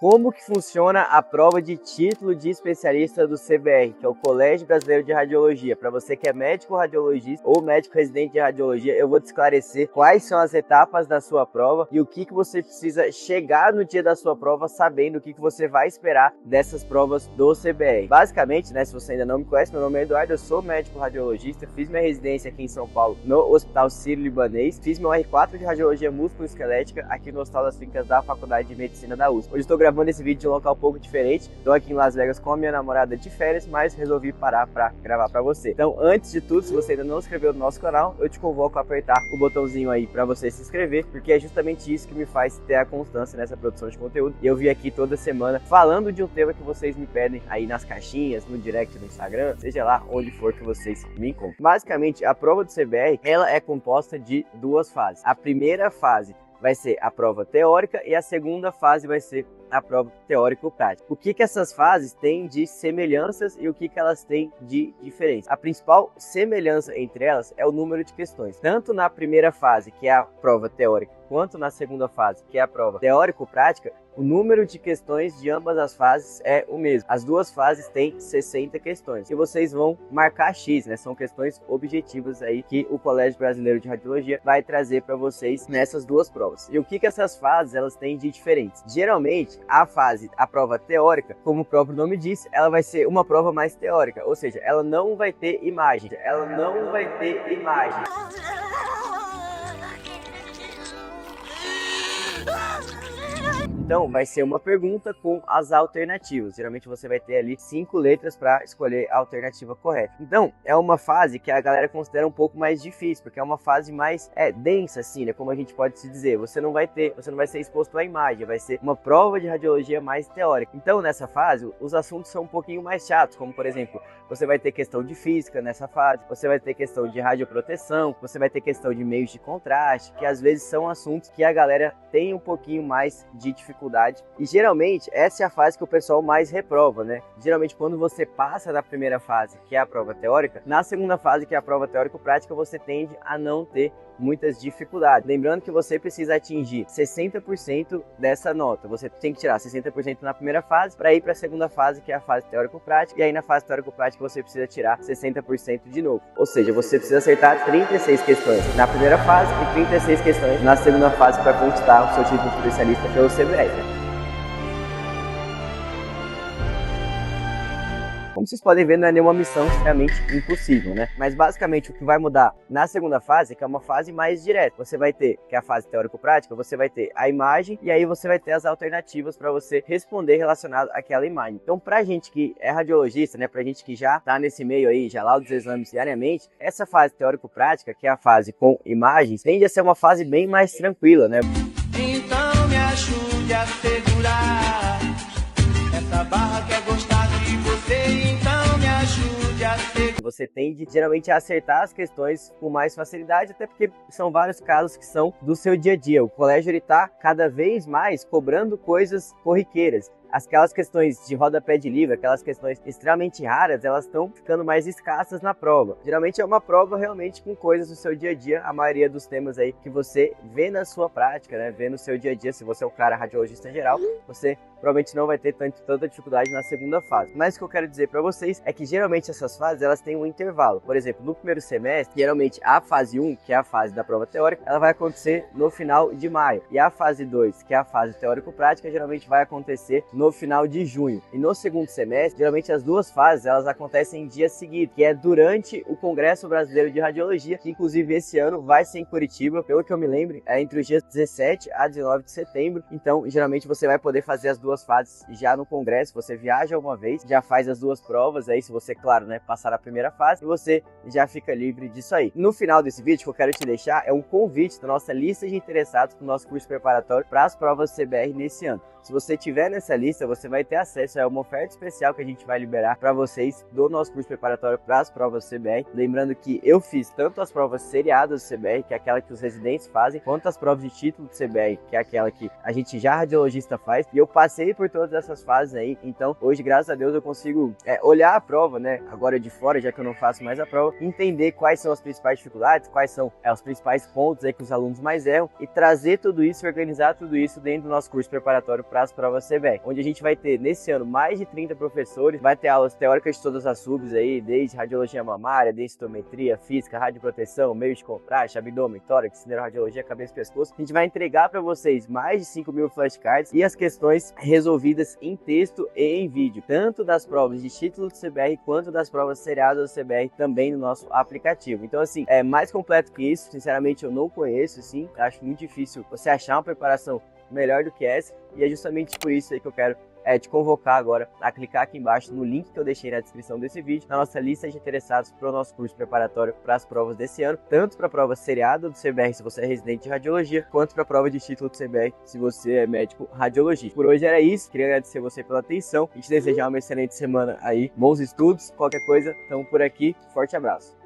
Como que funciona a prova de título de especialista do CBR, que é o Colégio Brasileiro de Radiologia? Para você que é médico radiologista ou médico residente de radiologia, eu vou te esclarecer quais são as etapas da sua prova e o que você precisa chegar no dia da sua prova sabendo o que você vai esperar dessas provas do CBR. Basicamente, né, se você ainda não me conhece, meu nome é Eduardo, eu sou médico radiologista, fiz minha residência aqui em São Paulo no Hospital Sírio-Libanês, fiz meu R4 de Radiologia Músculo-Esquelética aqui no Hospital das Clínicas da Faculdade de Medicina da USP. Hoje estou gravando esse vídeo de um local um pouco diferente, estou aqui em Las Vegas com a minha namorada de férias, mas resolvi parar para gravar para você. Então, antes de tudo, se você ainda não se inscreveu no nosso canal, eu te convoco a apertar o botãozinho aí para você se inscrever, porque é justamente isso que me faz ter a constância nessa produção de conteúdo. E eu vim aqui toda semana falando de um tema que vocês me pedem aí nas caixinhas, no direct do Instagram, seja lá onde for que vocês me encontrem. Basicamente, a prova do CBR, ela é composta de duas fases. A primeira fase vai ser a prova teórica e a segunda fase vai ser a prova teórico-prática. O que essas fases têm de semelhanças e o que elas têm de diferença? A principal semelhança entre elas é o número de questões. Tanto na primeira fase, que é a prova teórica, quanto na segunda fase, que é a prova teórico-prática, o número de questões de ambas as fases é o mesmo. As duas fases têm 60 questões. E vocês vão marcar X, né? São questões objetivas aí que o Colégio Brasileiro de Radiologia vai trazer para vocês nessas duas provas. E o que essas fases elas têm de diferentes? Geralmente, a prova teórica, como o próprio nome diz, ela vai ser uma prova mais teórica, ou seja, ela não vai ter imagem. Então, vai ser uma pergunta com as alternativas. Geralmente você vai ter ali 5 letras para escolher a alternativa correta. Então, é uma fase que a galera considera um pouco mais difícil, porque é uma fase mais densa, assim, né? Como a gente pode se dizer. Você não vai ser exposto à imagem, vai ser uma prova de radiologia mais teórica. Então, nessa fase, os assuntos são um pouquinho mais chatos, como por exemplo, você vai ter questão de física nessa fase, você vai ter questão de radioproteção, você vai ter questão de meios de contraste, que às vezes são assuntos que a galera tem um pouquinho mais de dificuldade. E geralmente essa é a fase que o pessoal mais reprova, né? Geralmente quando você passa da primeira fase, que é a prova teórica, na segunda fase, que é a prova teórico-prática, você tende a não ter muitas dificuldades. Lembrando que você precisa atingir 60% dessa nota. Você tem que tirar 60% na primeira fase para ir para a segunda fase, que é a fase teórico-prática, e aí na fase teórico-prática você precisa tirar 60% de novo. Ou seja, você precisa acertar 36 questões na primeira fase e 36 questões na segunda fase para conquistar o seu título de especialista pelo CBR. Como vocês podem ver, não é nenhuma missão extremamente impossível, né? Mas basicamente o que vai mudar na segunda fase, que é uma fase mais direta, você vai ter, que é a fase teórico-prática, você vai ter a imagem e aí você vai ter as alternativas para você responder relacionado àquela imagem. Então, pra gente que é radiologista, né, pra gente que já tá nesse meio aí, já lauda os exames diariamente, essa fase teórico-prática, que é a fase com imagens, tende a ser uma fase bem mais tranquila, né? Então me ajude a segurar essa barra que é gostar de você. Então me ajude a segurar. Você tende geralmente a acertar as questões com mais facilidade, até porque são vários casos que são do seu dia a dia. O colégio ele tá cada vez mais cobrando coisas corriqueiras. Aquelas questões de rodapé de livro, aquelas questões extremamente raras, elas estão ficando mais escassas na prova. Geralmente é uma prova realmente com coisas do seu dia a dia, a maioria dos temas aí que você vê na sua prática, né? Vê no seu dia a dia, se você é um cara radiologista geral, você provavelmente não vai ter tanta dificuldade na segunda fase. Mas o que eu quero dizer para vocês é que geralmente essas fases, elas têm um intervalo. Por exemplo, no primeiro semestre, geralmente a fase 1, que é a fase da prova teórica, ela vai acontecer no final de maio. E a fase 2, que é a fase teórico-prática, geralmente vai acontecer no final de junho. E no segundo semestre, geralmente as duas fases elas acontecem em dia seguinte, que é durante o Congresso Brasileiro de Radiologia, que inclusive esse ano vai ser em Curitiba, pelo que eu me lembro, é entre os dias 17 a 19 de setembro. Então, geralmente você vai poder fazer as duas fases já no Congresso, você viaja uma vez, já faz as duas provas, aí se você, claro, né, passar a primeira fase, e você já fica livre disso aí. No final desse vídeo, o que eu quero te deixar é um convite da nossa lista de interessados para o nosso curso preparatório para as provas CBR nesse ano. Se você estiver nessa lista, especialista, você vai ter acesso a uma oferta especial que a gente vai liberar para vocês do nosso curso preparatório para as provas do CBR. Lembrando que eu fiz tanto as provas seriadas do CBR, que é aquela que os residentes fazem, quanto as provas de título do CBR, que é aquela que a gente já radiologista faz, e eu passei por todas essas fases aí. Então hoje, graças a Deus, eu consigo olhar a prova, né, agora de fora, já que eu não faço mais a prova, entender quais são as principais dificuldades, quais são os principais pontos aí que os alunos mais erram, e trazer tudo isso, organizar tudo isso dentro do nosso curso preparatório para as provas CBR, onde a gente vai ter nesse ano mais de 30 professores, vai ter aulas teóricas de todas as subs aí, desde radiologia mamária, densitometria, física, radioproteção, meio de contraste, abdômen, tórax, neuroradiologia, cabeça e pescoço. A gente vai entregar para vocês mais de 5.000 flashcards e as questões resolvidas em texto e em vídeo, tanto das provas de título do CBR quanto das provas seriadas do CBR também no nosso aplicativo. Então assim, é mais completo que isso, sinceramente eu não conheço, assim, acho muito difícil você achar uma preparação melhor do que essa, e é justamente por isso aí que eu quero te convocar agora a clicar aqui embaixo no link que eu deixei na descrição desse vídeo, na nossa lista de interessados para o nosso curso preparatório para as provas desse ano, tanto para a prova seriada do CBR se você é residente de radiologia, quanto para a prova de título do CBR se você é médico radiologista. Por hoje era isso, queria agradecer você pela atenção e te desejar uma excelente semana aí, bons estudos, qualquer coisa, estamos por aqui, forte abraço.